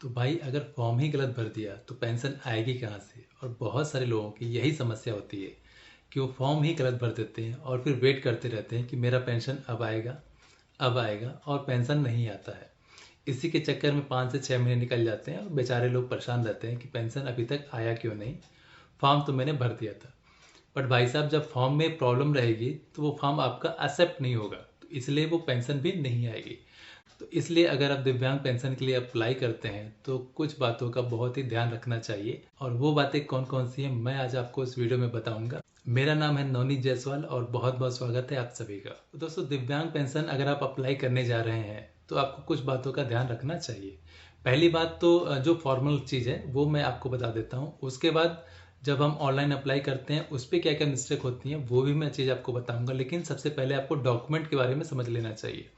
तो भाई अगर फॉर्म ही गलत भर दिया तो पेंशन आएगी कहाँ से। और बहुत सारे लोगों की यही समस्या होती है कि वो फॉर्म ही गलत भर देते हैं और फिर वेट करते रहते हैं कि मेरा पेंशन अब आएगा अब आएगा, और पेंशन नहीं आता है। इसी के चक्कर में 5 से 6 महीने निकल जाते हैं और बेचारे लोग परेशान रहते हैं कि पेंशन अभी तक आया क्यों नहीं, फॉर्म तो मैंने भर दिया था। बट भाई साहब, जब फॉर्म में प्रॉब्लम रहेगी तो वो फॉर्म आपका एक्सेप्ट नहीं होगा, तो इसलिए वो पेंशन भी नहीं आएगी। तो इसलिए अगर आप दिव्यांग पेंशन के लिए अप्लाई करते हैं तो कुछ बातों का बहुत ही ध्यान रखना चाहिए, और वो बातें कौन कौन सी हैं मैं आज आपको इस वीडियो में बताऊंगा। मेरा नाम है नवनीत जायसवाल और बहुत बहुत स्वागत है आप सभी का। तो दोस्तों, दिव्यांग पेंशन अगर आप अप्लाई करने जा रहे हैं तो आपको कुछ बातों का ध्यान रखना चाहिए। पहली बात तो जो फॉर्मल चीज़ है वो मैं आपको बता देता हूँ। उसके बाद जब हम ऑनलाइन अप्लाई करते हैं उस पर क्या क्या मिस्टेक होती हैं वो भी मैं चीज़ आपको बताऊंगा, लेकिन सबसे पहले आपको डॉक्यूमेंट के बारे में समझ लेना चाहिए।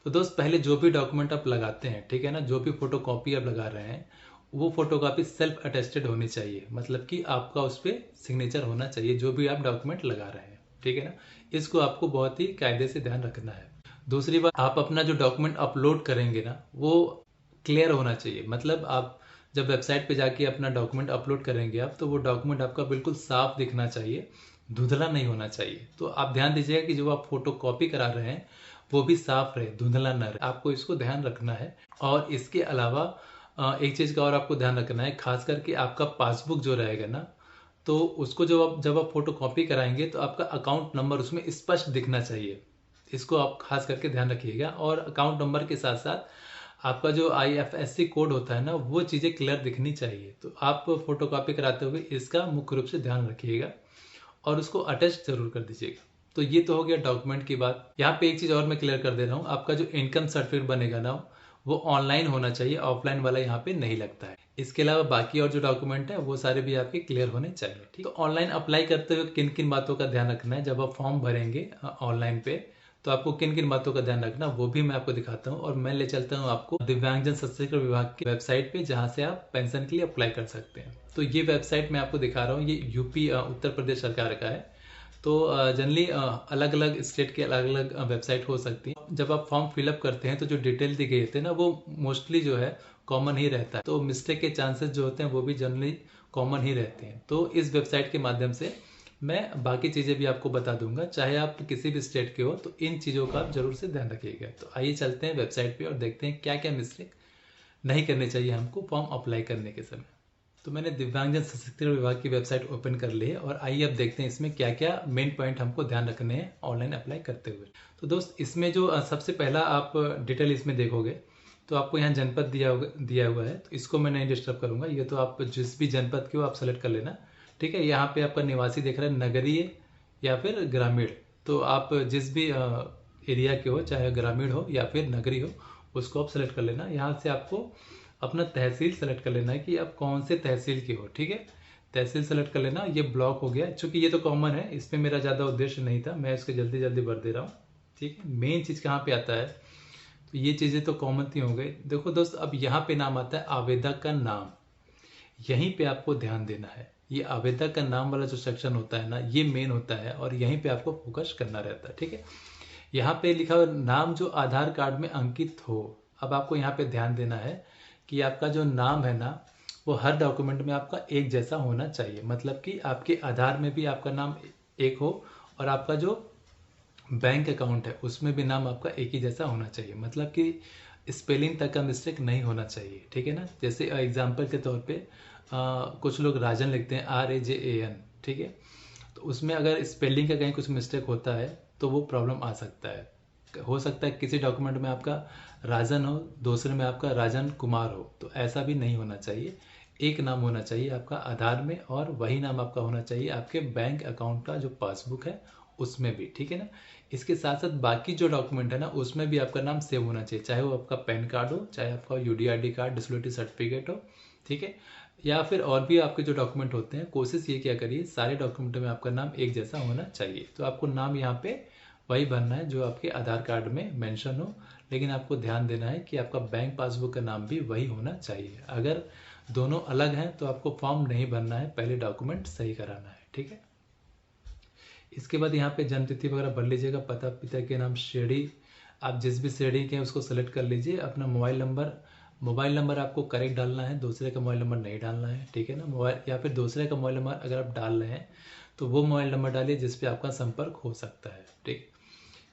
तो दोस्त, पहले जो भी डॉक्यूमेंट आप लगाते हैं, ठीक है ना, जो भी फोटो कॉपी आप लगा रहे हैं वो फोटो कॉपी सेल्फ अटेस्टेड होनी चाहिए, मतलब कि आपका उस पर सिग्नेचर होना चाहिए जो भी आप डॉक्यूमेंट लगा रहे हैं, ठीक है ना। इसको आपको बहुत ही कायदे से ध्यान रखना है। दूसरी बात, आप अपना जो डॉक्यूमेंट अपलोड करेंगे ना वो क्लियर होना चाहिए। मतलब आप जब वेबसाइट पे जाके अपना डॉक्यूमेंट अपलोड करेंगे आप, तो वो डॉक्यूमेंट आपका बिल्कुल साफ दिखना चाहिए, धुंधला नहीं होना चाहिए। तो आप ध्यान दीजिएगा कि जो आप फोटो कॉपी करा रहे हैं वो भी साफ रहे, धुंधला न रहे, आपको इसको ध्यान रखना है। और इसके अलावा एक चीज़ का और आपको ध्यान रखना है, खास करके आपका पासबुक जो रहेगा ना, तो उसको जब आप फोटो कॉपी कराएंगे तो आपका अकाउंट नंबर उसमें स्पष्ट दिखना चाहिए। इसको आप खास करके ध्यान रखिएगा। और अकाउंट नंबर के साथ साथ आपका जो IFSC कोड होता है ना, वो चीज़ें क्लियर दिखनी चाहिए। तो आप फोटो कॉपी कराते हुए इसका मुख्य रूप से ध्यान रखिएगा और उसको अटैच जरूर कर दीजिएगा। तो ये तो हो गया डॉक्यूमेंट की बात। यहाँ पे एक चीज़ और मैं क्लियर कर दे रहा हूँ, आपका जो इनकम सर्टिफिकेट बनेगा ना वो ऑनलाइन होना चाहिए, ऑफलाइन वाला यहाँ पे नहीं लगता है। इसके अलावा बाकी और जो डॉक्यूमेंट है वो सारे भी आपके क्लियर होने चाहिए, ठीक। तो ऑनलाइन अप्लाई करते हुए किन किन बातों का ध्यान रखना है, जब आप फॉर्म भरेंगे ऑनलाइन पे तो आपको किन किन बातों का ध्यान रखना वो भी मैं आपको दिखाता हूँ। और मैं ले चलता हूँ आपको दिव्यांगजन सशक्तिकरण विभाग की वेबसाइट पे, जहाँ से आप पेंशन के लिए अप्लाई कर सकते हैं। तो ये वेबसाइट मैं आपको दिखा रहा हूँ, ये यूपी उत्तर प्रदेश सरकार का है। तो जनरली अलग अलग स्टेट के अलग अलग वेबसाइट हो सकती है। जब आप फॉर्म फिलअप करते हैं तो जो डिटेल दी गई होती है ना वो मोस्टली जो है कॉमन ही रहता है, तो मिस्टेक के चांसेस जो होते हैं वो भी जनरली कॉमन ही रहते हैं। तो इस वेबसाइट के माध्यम से मैं बाकी चीज़ें भी आपको बता दूंगा, चाहे आप किसी भी स्टेट के हो, तो इन चीज़ों का आप जरूर से ध्यान रखिएगा। तो आइए चलते हैं वेबसाइट पे और देखते हैं क्या क्या मिस्टेक नहीं करनी चाहिए हमको फॉर्म अप्लाई करने के समय। तो मैंने दिव्यांगजन सशक्तिकरण विभाग की वेबसाइट ओपन कर ली है और आइए अब देखते हैं इसमें क्या क्या मेन पॉइंट हमको ध्यान रखने हैं ऑनलाइन अप्लाई करते हुए। तो दोस्त, इसमें जो सबसे पहला आप डिटेल इसमें देखोगे तो आपको यहाँ जनपद दिया हुआ है, तो इसको मैं नहीं डिस्टर्ब करूंगा। ये तो आप जिस भी जनपद के हो आप सेलेक्ट कर लेना, ठीक है। यहाँ पे आपका निवासी दिख रहा है, नगरीय या फिर ग्रामीण। तो आप जिस भी एरिया के हो, चाहे ग्रामीण हो या फिर नगरी हो, उसको आप सेलेक्ट कर लेना। यहाँ से आपको अपना तहसील सेलेक्ट कर लेना है कि आप कौन से तहसील के हो, ठीक है। तहसील सेलेक्ट कर लेना। ये ब्लॉक हो गया, चूंकि ये तो कॉमन है, इस पर मेरा ज़्यादा उद्देश्य नहीं था, मैं इसको जल्दी जल्दी भर दे रहा हूँ, ठीक है। मेन चीज़ कहाँ पे आता है, तो ये चीज़ें तो कॉमन थी हो गई। देखो दोस्त, अब यहाँ पे नाम आता है आवेदक का नाम, यहीं पे आपको ध्यान देना है। ये आवेदक का नाम वाला जो सेक्शन होता है ना, ये मेन होता है और यहीं पे आपको फोकस करना रहता है, ठीक है। यहाँ पे लिखा हुआ नाम जो आधार कार्ड में अंकित हो। अब आपको यहाँ पे ध्यान देना है कि आपका जो नाम है ना वो हर डॉक्यूमेंट में आपका एक जैसा होना चाहिए, मतलब कि आपके आधार में भी आपका नाम एक हो और आपका जो बैंक अकाउंट है उसमें भी नाम आपका एक ही जैसा होना चाहिए, मतलब कि स्पेलिंग तक का मिस्टेक नहीं होना चाहिए, ठीक है ना। जैसे एग्जाम्पल के तौर पे कुछ लोग राजन लिखते हैं, RAJAN, ठीक है। तो उसमें अगर स्पेलिंग का कहीं कुछ मिस्टेक होता है तो वो प्रॉब्लम आ सकता है। हो सकता है किसी डॉक्यूमेंट में आपका राजन हो, दूसरे में आपका राजन कुमार हो, तो ऐसा भी नहीं होना चाहिए। एक नाम होना चाहिए आपका आधार में और वही नाम आपका होना चाहिए आपके बैंक अकाउंट का जो पासबुक है उसमें भी, ठीक है ना। इसके साथ साथ बाकी जो डॉक्यूमेंट है ना उसमें भी आपका नाम सेव होना चाहिए, चाहे वो आपका पैन कार्ड हो, चाहे आपका UDID कार्ड, डिसेबिलिटी सर्टिफिकेट हो, ठीक है। या फिर और भी आपके जो डॉक्यूमेंट होते हैं, कोशिश ये क्या करिए सारे डॉक्यूमेंट में आपका नाम एक जैसा होना चाहिए। तो आपको नाम यहाँ पे वही भरना है जो आपके आधार कार्ड में मेंशन हो, लेकिन आपको ध्यान देना है कि आपका बैंक पासबुक का नाम भी वही होना चाहिए। अगर दोनों अलग हैं तो आपको फॉर्म नहीं भरना है, पहले डॉक्यूमेंट सही कराना है, ठीक है। इसके बाद यहाँ पे जन्म तिथि वगैरह भर लीजिएगा, पता पिता के नाम, श्रेणी आप जिस भी श्रेणी के हैं उसको सेलेक्ट कर लीजिए, अपना मोबाइल नंबर मोबाइल नंबर आपको करेक्ट डालना है, दूसरे का मोबाइल नंबर नहीं डालना है, ठीक है ना। मोबाइल या फिर दूसरे का मोबाइल नंबर अगर आप डाल रहे हैं तो वो मोबाइल नंबर डालिए जिस पे आपका संपर्क हो सकता है, ठीक।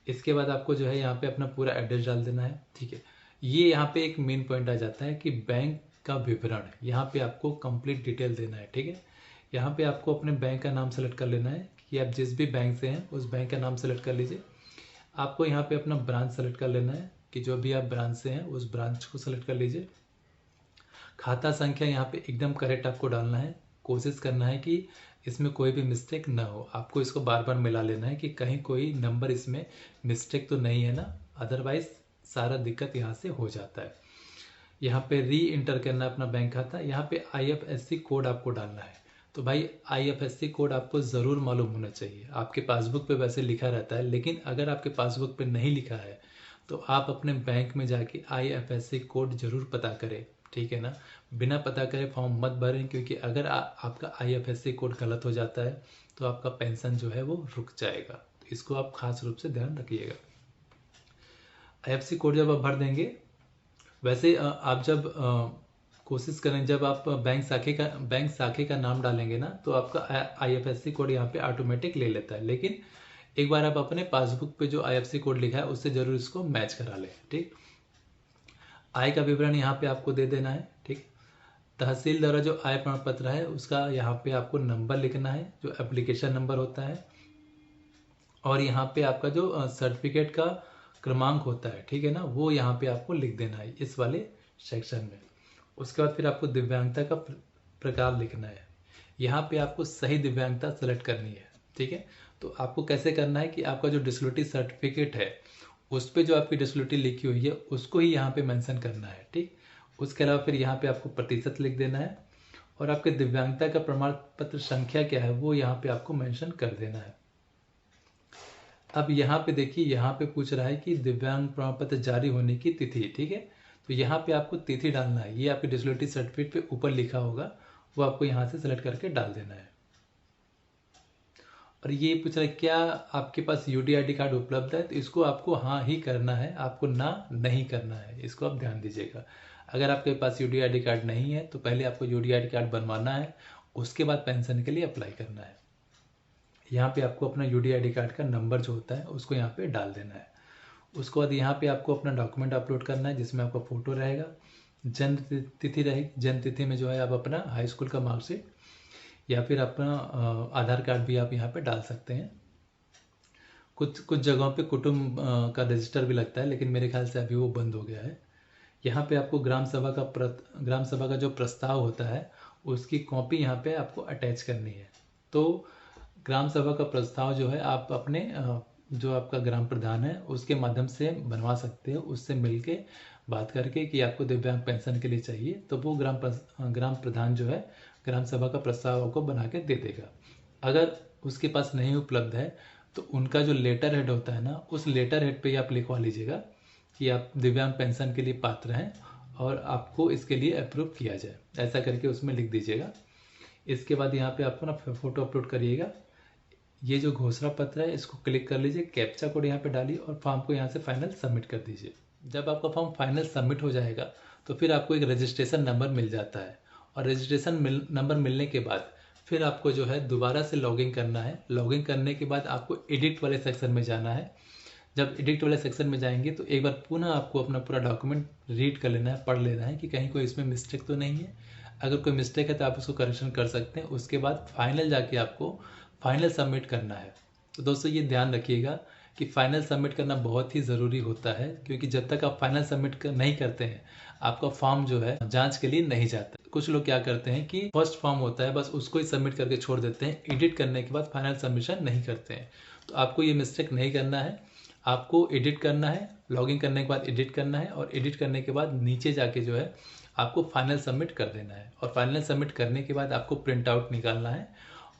इसके बाद आपको जो है यहाँ पे अपना पूरा एड्रेस डाल देना है, ठीक है। ये यहाँ पे एक मेन पॉइंट आ जाता है कि बैंक का विवरण, यहाँ पे आपको कंप्लीट डिटेल देना है, ठीक है। यहाँ पे आपको अपने बैंक का नाम सेलेक्ट कर लेना है कि आप जिस भी बैंक से हैं उस बैंक का नाम सेलेक्ट कर लीजिए। आपको यहाँ पे अपना ब्रांच सेलेक्ट कर लेना है कि जो भी आप ब्रांच से हैं उस ब्रांच को सेलेक्ट कर लीजिए। खाता संख्या यहाँ पे एकदम करेक्ट आपको डालना है, कोशिश करना है कि इसमें कोई भी मिस्टेक ना हो। आपको इसको बार बार मिला लेना है कि कहीं कोई नंबर इसमें मिस्टेक तो नहीं है ना, अदरवाइज सारा दिक्कत यहाँ से हो जाता है। यहाँ पे री इंटर करना है अपना बैंक खाता। यहाँ पे IFSC कोड आपको डालना है। तो भाई IFSC कोड आपको ज़रूर मालूम होना चाहिए। आपके पासबुक पे वैसे लिखा रहता है, लेकिन अगर आपके पासबुक पे नहीं लिखा है तो आप अपने बैंक में जाके IFSC कोड ज़रूर पता करें, ठीक है ना। बिना पता करे फॉर्म मत भरें, क्योंकि अगर आपका IFSC कोड गलत हो जाता है तो आपका पेंशन जो है वो रुक जाएगा। तो इसको आप खास रूप से ध्यान रखिएगा। IFSC कोड जब आप भर देंगे, वैसे आप जब कोशिश करें जब आप बैंक शाखे का नाम डालेंगे ना तो आपका IFSC कोड यहाँ पे ऑटोमेटिक ले लेता है, लेकिन एक बार आप अपने पासबुक पे जो IFSC कोड लिखा है उससे जरूर इसको मैच करा लें, ठीक। आय का विवरण यहाँ पे आपको दे देना है, ठीक। तहसील द्वारा जो आय प्रमाण पत्र है उसका यहाँ पे आपको नंबर लिखना है, जो एप्लीकेशन नंबर होता है, और यहाँ पे आपका जो सर्टिफिकेट का क्रमांक होता है, ठीक है ना, वो यहाँ पे आपको लिख देना है इस वाले सेक्शन में। उसके बाद फिर आपको दिव्यांगता का प्रकार लिखना है। यहाँ पे आपको सही दिव्यांगता सेलेक्ट करनी है, ठीक है। तो आपको कैसे करना है कि आपका जो डिसेबिलिटी सर्टिफिकेट है उस पर जो आपकी डिसेबिलिटी लिखी हुई है उसको ही यहाँ पे मेंशन करना है, ठीक। उसके अलावा फिर यहाँ पे आपको प्रतिशत लिख देना है, और आपके दिव्यांगता का प्रमाण पत्र संख्या क्या है वो यहाँ पे आपको मेंशन कर देना है। अब यहाँ पे देखिए, यहाँ पे पूछ रहा है कि दिव्यांग प्रमाण पत्र जारी होने की तिथि, ठीक है। तो यहाँ पे आपको तिथि डालना है, ये आपके डिसेबिलिटी सर्टिफिकेट पे ऊपर लिखा होगा, वो आपको यहाँ से सेलेक्ट करके डाल देना है। और ये पूछ रहा है क्या आपके पास UDID कार्ड उपलब्ध है, तो इसको आपको हाँ ही करना है, आपको ना नहीं करना है, इसको आप ध्यान दीजिएगा। अगर आपके पास UDID कार्ड नहीं है तो पहले आपको UDID कार्ड बनवाना है, उसके बाद पेंशन के लिए अप्लाई करना है। यहाँ पे आपको अपना UDID कार्ड का नंबर जो होता है उसको यहाँ पे डाल देना है। उसके बाद यहाँ पे आपको अपना डॉक्यूमेंट अपलोड करना है जिसमें आपका फ़ोटो रहेगा, जन्म तिथि रहेगी, जन्म तिथि में जो है आप अपना हाई स्कूल का मार्कशीट या फिर अपना आधार कार्ड भी आप यहाँ पे डाल सकते हैं। कुछ जगहों पे कुटुंब का रजिस्टर भी लगता है, लेकिन मेरे ख्याल से अभी वो बंद हो गया है। यहाँ पे आपको ग्राम सभा का जो प्रस्ताव होता है उसकी कॉपी यहाँ पे आपको अटैच करनी है। तो ग्राम सभा का प्रस्ताव जो है आप अपने जो आपका ग्राम प्रधान है उसके माध्यम से बनवा सकते हो, उससे मिलके बात करके कि आपको दिव्यांग पेंशन के लिए चाहिए, तो वो ग्राम प्रधान जो है ग्राम सभा का प्रस्ताव आपको बना के दे देगा। अगर उसके पास नहीं उपलब्ध है तो उनका जो लेटर हेड होता है ना, उस लेटर हेड पे ही आप लिखवा लीजिएगा कि आप दिव्यांग पेंशन के लिए पात्र हैं और आपको इसके लिए अप्रूव किया जाए, ऐसा करके उसमें लिख दीजिएगा। इसके बाद यहाँ पे आपको ना फोटो अपलोड करिएगा। ये जो घोषणा पत्र है इसको क्लिक कर लीजिए, कैप्चा कोड यहाँ पे डालिए और फॉर्म को यहाँ से फाइनल सबमिट कर दीजिए। जब आपका फॉर्म फाइनल सबमिट हो जाएगा तो फिर आपको एक रजिस्ट्रेशन नंबर मिल जाता है, और रजिस्ट्रेशन नंबर मिलने के बाद फिर आपको जो है दोबारा से लॉगिन करना है। लॉगिन करने के बाद आपको एडिट वाले सेक्शन में जाना है। जब एडिट वाले सेक्शन में जाएंगे तो एक बार पुनः आपको अपना पूरा डॉक्यूमेंट रीड कर लेना है, पढ़ लेना है कि कहीं कोई इसमें मिस्टेक तो नहीं है। अगर कोई मिस्टेक है तो आप उसको करेक्शन कर सकते हैं। उसके बाद फाइनल जाके आपको फाइनल सबमिट करना है। तो दोस्तों ये ध्यान रखिएगा कि फाइनल सबमिट करना बहुत ही ज़रूरी होता है, क्योंकि जब तक आप फाइनल सबमिट नहीं करते हैं आपका फॉर्म जो है जांच के लिए नहीं जाता। कुछ लोग क्या करते हैं कि फर्स्ट फॉर्म होता है बस उसको ही सबमिट करके छोड़ देते हैं, एडिट करने के बाद फाइनल सबमिशन नहीं करते हैं। तो आपको ये मिस्टेक नहीं करना है, आपको एडिट करना है, लॉगिन करने के बाद एडिट करना है, और एडिट करने के बाद नीचे जाके जो है आपको फाइनल सबमिट कर देना है। और फाइनल सबमिट करने के बाद आपको प्रिंट आउट निकालना है,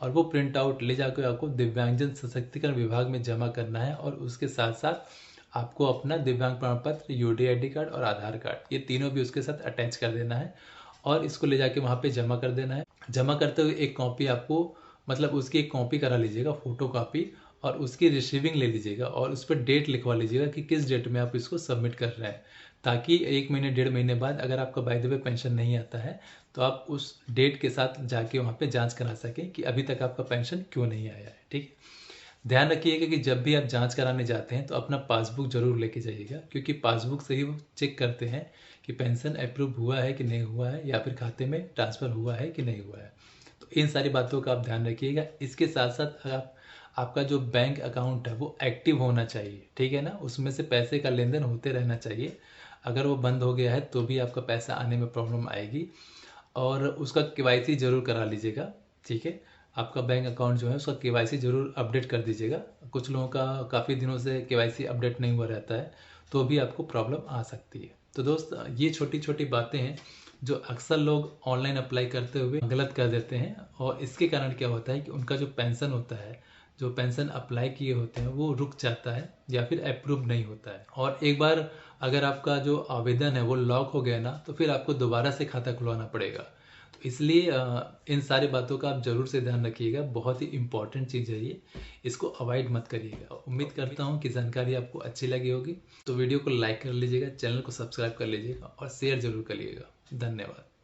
और वो प्रिंट आउट ले जाकर आपको दिव्यांगजन सशक्तिकरण विभाग में जमा करना है। और उसके साथ साथ आपको अपना दिव्यांग प्रमाण पत्र, UDID कार्ड और आधार कार्ड, ये तीनों भी उसके साथ अटैच कर देना है और इसको ले जाके वहाँ पे जमा कर देना है। जमा करते हुए एक कॉपी आपको, मतलब उसकी एक कॉपी करा लीजिएगा, फोटो कॉपी, और उसकी रिसीविंग ले लीजिएगा और उस पर डेट लिखवा लीजिएगा कि किस डेट में आप इसको सबमिट कर रहे हैं, ताकि 1 महीने 1.5 महीने बाद अगर आपका बाय द वे पेंशन नहीं आता है तो आप उस डेट के साथ जाके वहाँ पे जांच करा सकें कि अभी तक आपका पेंशन क्यों नहीं आया है। ठीक है, ध्यान रखिएगा कि जब भी आप जांच कराने जाते हैं तो अपना पासबुक जरूर लेके जाइएगा, क्योंकि पासबुक से ही वो चेक करते हैं कि पेंशन अप्रूव हुआ है कि नहीं हुआ है, या फिर खाते में ट्रांसफ़र हुआ है कि नहीं हुआ है। तो इन सारी बातों का आप ध्यान रखिएगा। इसके साथ साथ आपका जो बैंक अकाउंट है वो एक्टिव होना चाहिए, ठीक है ना, उसमें से पैसे का लेन देन होते रहना चाहिए। अगर वो बंद हो गया है तो भी आपका पैसा आने में प्रॉब्लम आएगी, और उसका केवाईसी जरूर करा लीजिएगा। ठीक है, आपका बैंक अकाउंट जो है उसका केवाईसी जरूर अपडेट कर दीजिएगा। कुछ लोगों का काफ़ी दिनों से केवाईसी अपडेट नहीं हुआ रहता है तो भी आपको प्रॉब्लम आ सकती है। तो दोस्त, ये छोटी छोटी बातें हैं जो अक्सर लोग ऑनलाइन अप्लाई करते हुए गलत कर देते हैं, और इसके कारण क्या होता है कि उनका जो पेंशन होता है, जो पेंशन अप्लाई किए होते हैं, वो रुक जाता है या फिर अप्रूव नहीं होता है। और एक बार अगर आपका जो आवेदन है वो लॉक हो गया ना, तो फिर आपको दोबारा से खाता खुलवाना पड़ेगा। तो इसलिए इन सारी बातों का आप जरूर से ध्यान रखिएगा। बहुत ही इंपॉर्टेंट चीज़ है ये, इसको अवॉइड मत करिएगा। उम्मीद करता हूँ कि जानकारी आपको अच्छी लगी होगी। तो वीडियो को लाइक कर लीजिएगा, चैनल को सब्सक्राइब कर लीजिएगा और शेयर जरूर करिएगा। धन्यवाद।